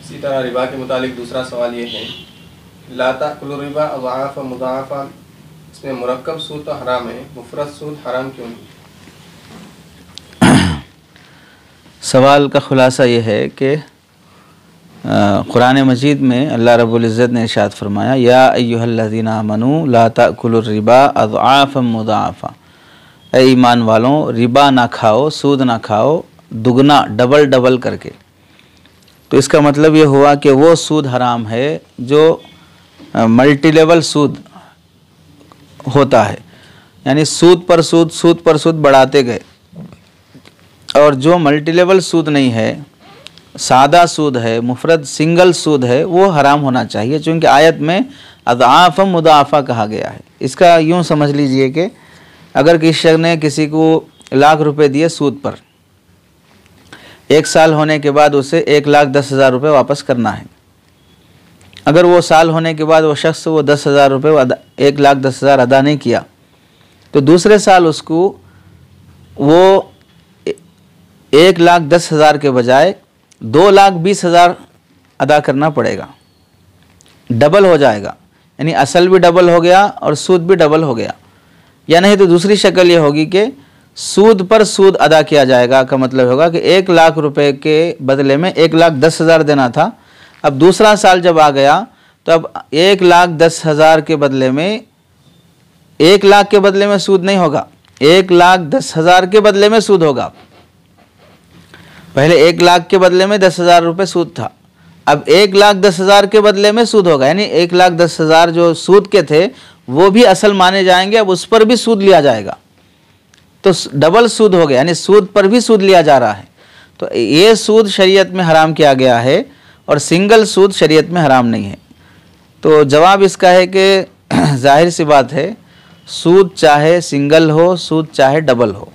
इसी तरह रिबा के मुतालिक दूसरा सवाल ये है, ला ताकुलु रिबा अज़आफ़ मुज़ाअफ़ा, इसमें मुरक्कब सूद तो हराम है, मुफ़रद सूद हराम क्यों नहीं? सवाल का खुलासा ये है कि कुरान मजीद में अल्लाह रब्बुल इज़्ज़त ने इरशाद फरमाया, या अय्युहल्लज़ीना आमनू ला ताकुलु रिबा अज़आफ़ मुज़ाअफ़ा, ऐ ईमान वालों रिबा ना खाओ, सूद ना खाओ, दुगना डबल डबल करके। तो इसका मतलब ये हुआ कि वो सूद हराम है जो मल्टी लेवल सूद होता है, यानी सूद पर सूद बढ़ाते गए, और जो मल्टी लेवल सूद नहीं है, सादा सूद है, मुफरद सिंगल सूद है, वो हराम होना चाहिए, चूँकि आयत में अज़आफ़ मुज़ाअफ़ा कहा गया है। इसका यूँ समझ लीजिए कि अगर किसी शख्स ने किसी को लाख रुपए दिए सूद पर, 1 साल होने के बाद उसे 1,10,000 रुपये वापस करना है। अगर वो साल होने के बाद वो शख्स वो 10,000 रुपये 1,10,000 अदा नहीं किया, तो दूसरे साल उसको वो 1,10,000 के बजाय 2,20,000 अदा करना पड़ेगा। डबल हो जाएगा, यानी असल भी डबल हो गया और सूद भी डबल हो गया। या नहीं तो दूसरी शक्ल ये होगी कि सूद पर सूद अदा किया जाएगा, का मतलब होगा कि 1,00,000 रुपए के बदले में 1,10,000 देना था। अब दूसरा साल जब आ गया तो अब 1,10,000 के बदले में 1,00,000 के बदले में सूद नहीं होगा, 1,10,000 के बदले में सूद होगा। पहले 1,00,000 के बदले में 10,000 रुपये सूद था, अब 1,10,000 के बदले में सूद होगा, यानी 1,10,000 जो सूद के थे वो भी असल माने जाएंगे, अब उस पर भी सूद लिया जाएगा, तो डबल सूद हो गया, यानी सूद पर भी सूद लिया जा रहा है। तो ये सूद शरीयत में हराम किया गया है और सिंगल सूद शरीयत में हराम नहीं है। तो जवाब इसका है कि जाहिर सी बात है, सूद चाहे सिंगल हो, सूद चाहे डबल हो,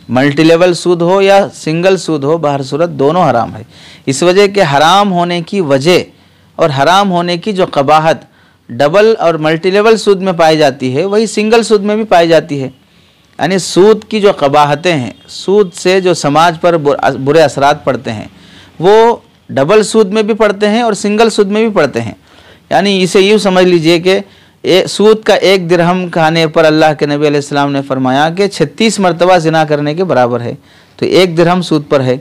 मल्टी लेवल सूद हो या सिंगल सूद हो, बाहर सूरत दोनों हराम है। इस वजह के हराम होने की वजह और हराम होने की जो कबाहत डबल और मल्टी लेवल सूद में पाई जाती है, वही सिंगल सूद में भी पाई जाती है। यानी सूद की जो कबाहतें हैं, सूद से जो समाज पर बुरे असरात पड़ते हैं, वो डबल सूद में भी पड़ते हैं और सिंगल सूद में भी पड़ते हैं। यानी इसे यूँ समझ लीजिए कि सूद का 1 दिरहम खाने पर अल्लाह के नबी अलैहिस्सलाम ने फरमाया कि 36 मरतबा ज़िना करने के बराबर है। तो 1 दिरहम सूद पर है,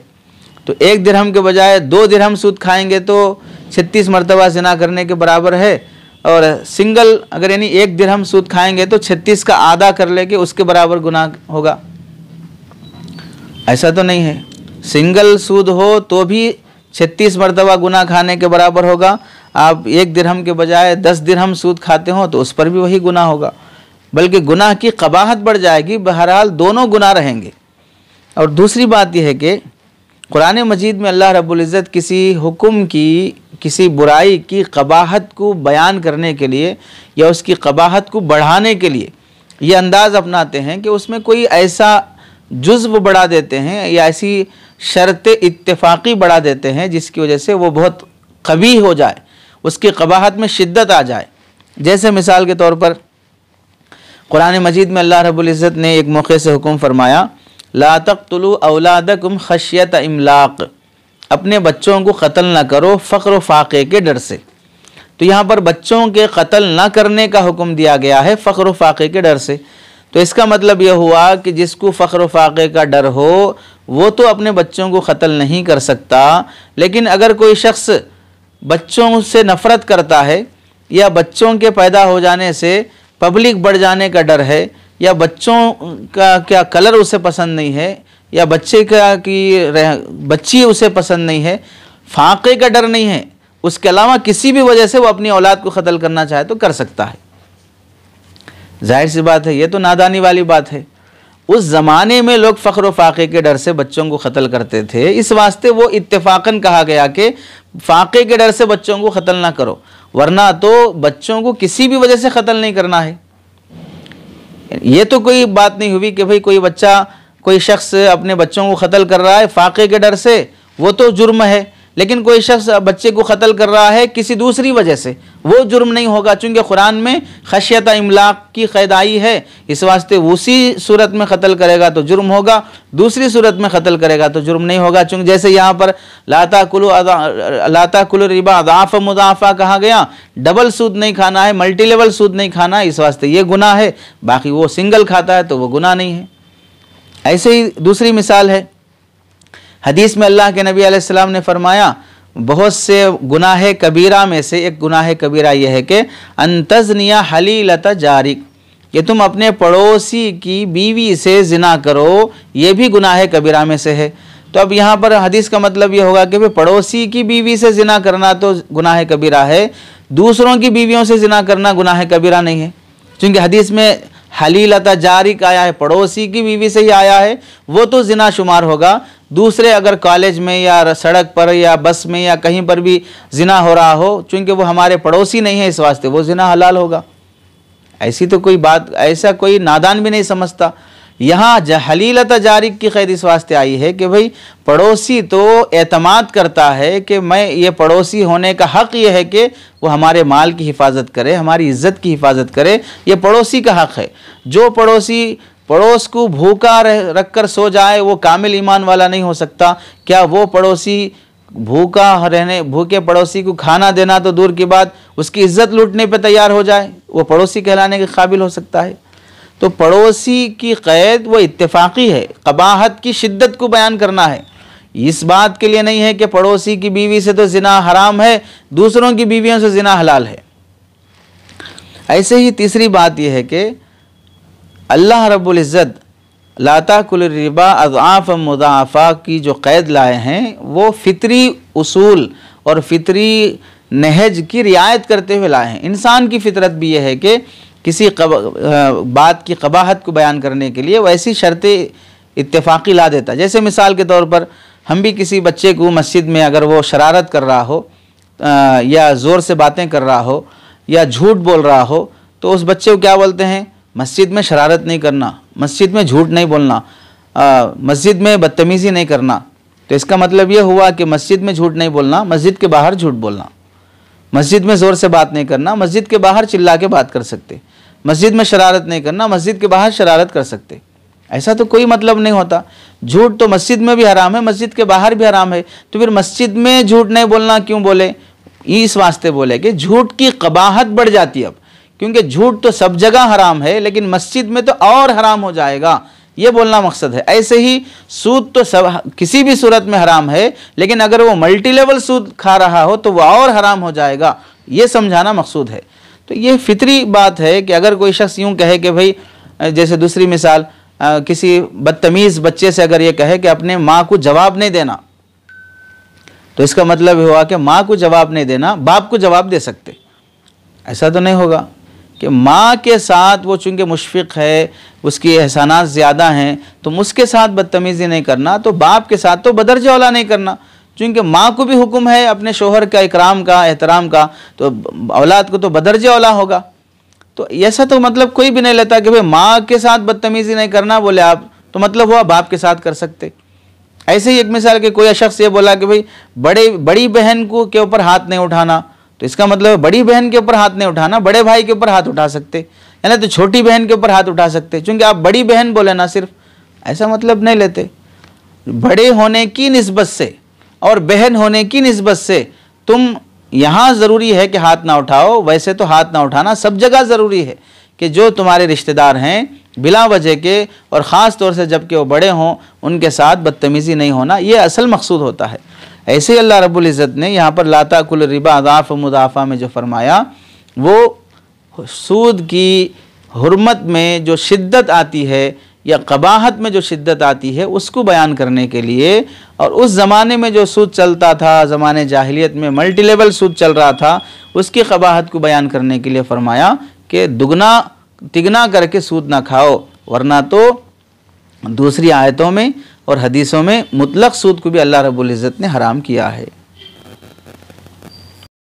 तो 1 दिरहम के बजाय 2 दिरहम सूद खाएंगे तो 36 मरतबा ज़िना करने के बराबर है, और सिंगल अगर यानी 1 दिरहम सूद खाएंगे तो 36 का आधा कर लेके उसके बराबर गुनाह होगा। ऐसा तो नहीं है, सिंगल सूद हो तो भी 36 मरतबा गुनाह खाने के बराबर होगा। आप 1 दिरहम के बजाय 10 दिरहम सूद खाते हो तो उस पर भी वही गुनाह होगा, बल्कि गुनाह की कबाहत बढ़ जाएगी। बहरहाल दोनों गुनाह रहेंगे। और दूसरी बात यह है कि कुरान मजीद में अल्लाह रब्बुल इज़्ज़त किसी हुक्म की, किसी बुराई की कबाहत को बयान करने के लिए या उसकी कबाहत को बढ़ाने के लिए ये अंदाज़ अपनाते हैं कि उसमें कोई ऐसा जुज़्व बढ़ा देते हैं या ऐसी शर्त इत्तेफाकी बढ़ा देते हैं जिसकी वजह से वो बहुत कबीह हो जाए, उसकी कबाहत में शिद्दत आ जाए। जैसे मिसाल के तौर पर कुरान मजीद में अल्लाह रब्बुल इज़्ज़त ने एक मौके से हुक्म फरमाया, ला तक़्तुलू औलादकुम खशियत इमलाक़, अपने बच्चों को कत्ल ना करो फ़क्र फ़ाक़े के डर से। तो यहाँ पर बच्चों के कत्ल ना करने का हुक्म दिया गया है फ़क्र फ़ाक़े के डर से। तो इसका मतलब यह हुआ कि जिसको फ़क्र फ़ाक़े का डर हो वो तो अपने बच्चों को कत्ल नहीं कर सकता, लेकिन अगर कोई शख्स बच्चों से नफ़रत करता है या बच्चों के पैदा हो जाने से पब्लिक बढ़ जाने का डर है, या बच्चों का क्या कलर उसे पसंद नहीं है, या बच्चे का की बच्ची उसे पसंद नहीं है, फाक़े का डर नहीं है, उसके अलावा किसी भी वजह से वो अपनी औलाद को कत्ल करना चाहे तो कर सकता है। जाहिर सी बात है, ये तो नादानी वाली बात है। उस ज़माने में लोग फ़ख्र व फ़ाक़े के डर से बच्चों को कत्ल करते थे, इस वास्ते वो इत्तेफ़ाक़न कहा गया कि फ़ाक़े के डर से बच्चों को कत्ल ना करो, वरना तो बच्चों को किसी भी वजह से कत्ल नहीं करना है। ये तो कोई बात नहीं हुई कि भाई कोई बच्चा, कोई शख्स अपने बच्चों को कत्ल कर रहा है फ़ाक़े के डर से, वो तो जुर्म है। लेकिन कोई शख्स बच्चे को कत्ल कर रहा है किसी दूसरी वजह से, वो जुर्म नहीं होगा, चूँकि कुरान में खशियत इमलाक की क़ैद आई है, इस वास्ते उसी सूरत में कत्ल करेगा तो जुर्म होगा, दूसरी सूरत में कत्ल करेगा तो जुर्म नहीं होगा। चूँकि जैसे यहाँ पर ला ताकुलु रिबा अज़ाफ़ मुज़ाफ़ा कहा गया, डबल सूद नहीं खाना है, मल्टी लेवल सूद नहीं खाना है, इस वास्ते ये गुनाह है, बाकी वो सिंगल खाता है तो वो गुनाह नहीं है। ऐसे ही दूसरी मिसाल है, हदीस में अल्लाह के नबी अलैहिस्सलाम ने फरमाया बहुत से गुनाह कबीरा में से एक गुनाह कबीरा यह है कि अंतज़निया हलीलत जारिक, कि तुम अपने पड़ोसी की बीवी से जिना करो, ये भी गुनाह कबीरा में से है। तो अब यहाँ पर हदीस का मतलब ये होगा कि भाई पड़ोसी की बीवी से जिना करना तो गुनाह कबीरा है, दूसरों की बीवियों से जिना करना गुनाह कबीरा नहीं है। क्योंकि हदीस में हलीलता जारिक आया है, पड़ोसी की बीवी से ही आया है, वो तो जिना शुमार होगा। दूसरे अगर कॉलेज में या सड़क पर या बस में या कहीं पर भी जिना हो रहा हो, चूँकि वो हमारे पड़ोसी नहीं है, इस वास्ते वो जिना हलाल होगा। ऐसी तो कोई बात, ऐसा कोई नादान भी नहीं समझता। यहाँ हलीलता जारिक की क़ैद इस वास्ते आई है कि भाई पड़ोसी तो एतमाद करता है कि मैं ये पड़ोसी होने का हक़ ये है कि वो हमारे माल की हिफाजत करे, हमारी इज़्ज़त की हिफाजत करे, ये पड़ोसी का हक़ है। जो पड़ोसी पड़ोस को भूखा रख कर सो जाए वो कामिल ईमान वाला नहीं हो सकता। क्या वो पड़ोसी भूखे पड़ोसी को खाना देना तो दूर की बात, उसकी इज़्ज़त लूटने पर तैयार हो जाए, वो पड़ोसी कहलाने के काबिल हो सकता है? तो पड़ोसी की क़ैद वो इत्तेफाकी है, क़बाहत की शिद्दत को बयान करना है। इस बात के लिए नहीं है कि पड़ोसी की बीवी से तो ज़िना हराम है, दूसरों की बीवियों से ज़िना हलाल है। ऐसे ही तीसरी बात यह है कि अल्लाह रब्बुल इज़्ज़त ला ताकुलु रिबा अज़आफ़ मुज़ाफ़ा की जो क़ैद लाए हैं वो फ़ितरी उसूल और फ़ितरी नहज की रियायत करते हुए लाए हैं। इंसान की फ़ितरत भी यह है कि किसी बात की क़बाहत को बयान करने के लिए वैसी शर्तें इत्तेफाकी ला देता। जैसे मिसाल के तौर पर हम भी किसी बच्चे को मस्जिद में अगर वो शरारत कर रहा हो या ज़ोर से बातें कर रहा हो या झूठ बोल रहा हो, तो उस बच्चे को क्या बोलते हैं? मस्जिद में शरारत नहीं करना, मस्जिद में झूठ नहीं बोलना, मस्जिद में बदतमीज़ी नहीं करना। तो इसका मतलब ये हुआ कि मस्जिद में झूठ नहीं बोलना, मस्जिद के बाहर झूठ बोलना, मस्जिद में ज़ोर से बात नहीं करना, मस्जिद के बाहर चिल्ला के बात कर सकते, मस्जिद में शरारत नहीं करना, मस्जिद के बाहर शरारत कर सकते। ऐसा तो कोई मतलब नहीं होता। झूठ तो मस्जिद में भी हराम है, मस्जिद के बाहर भी हराम है, तो फिर मस्जिद में झूठ नहीं बोलना क्यों बोले? इस वास्ते बोले कि झूठ की क़बाहत बढ़ जाती है अब, क्योंकि झूठ तो सब जगह हराम है लेकिन मस्जिद में तो और हराम हो जाएगा, ये बोलना मकसद है। ऐसे ही सूद तो सब किसी भी सूरत में हराम है, लेकिन अगर वो मल्टी लेवल सूद खा रहा हो तो वह और हराम हो जाएगा, ये समझाना मकसूद है। तो ये फितरी बात है कि अगर कोई शख्स यूँ कहे कि भाई, जैसे दूसरी मिसाल, किसी बदतमीज़ बच्चे से अगर ये कहे कि अपने माँ को जवाब नहीं देना, तो इसका मतलब हुआ कि माँ को जवाब नहीं देना, बाप को जवाब दे सकते। ऐसा तो नहीं होगा कि माँ के साथ वो चूँकि मुशफ़िक़ है, उसकी एहसानात ज़्यादा हैं, तो उसके साथ बदतमीज़ी नहीं करना, तो बाप के साथ तो बदरजा औला नहीं करना, चूँकि माँ को भी हुक्म है अपने शोहर का इकराम का, एहतराम का, तो औलाद को तो बदरजा औला होगा। तो ऐसा तो मतलब कोई भी नहीं लेता कि भाई माँ के साथ बदतमीज़ी नहीं करना बोले आप, तो मतलब हुआ बाप के साथ कर सकते। ऐसे ही एक मिसाल के कोई शख्स ये बोला कि भाई बड़ी बहन को के ऊपर हाथ नहीं उठाना, तो इसका मतलब बड़ी बहन के ऊपर हाथ नहीं उठाना, बड़े भाई के ऊपर हाथ उठा सकते, यानी तो छोटी बहन के ऊपर हाथ उठा सकते, क्योंकि आप बड़ी बहन बोले ना, सिर्फ ऐसा मतलब नहीं लेते। बड़े होने की निस्बत से और बहन होने की निस्बत से तुम यहाँ ज़रूरी है कि हाथ ना उठाओ, वैसे तो हाथ ना उठाना सब जगह ज़रूरी है कि जो तुम्हारे रिश्तेदार हैं बिला वजह के, और ख़ास तौर से जबकि वो बड़े हों, उनके साथ बदतमीज़ी नहीं होना, ये असल मकसूद होता है। ऐसे ही अल्लाह रब्बुल इज़्ज़त ने यहाँ पर ला ताकुलु रिबा अज़ाफ़ मुज़ाफ़ा में जो फरमाया, वो सूद की हुर्मत में जो शिद्दत आती है या क़बाहत में जो शिद्दत आती है उसको बयान करने के लिए, और उस ज़माने में जो सूद चलता था, ज़माने जाहिलियत में मल्टी लेवल सूद चल रहा था, उसकी क़बाहत को बयान करने के लिए फ़रमाया कि दुगना तिगना करके सूद ना खाओ, वरना तो दूसरी आयतों में और हदीसों में मुतलक सूद को भी अल्लाह रब्बुल इज़्ज़त ने हराम किया है।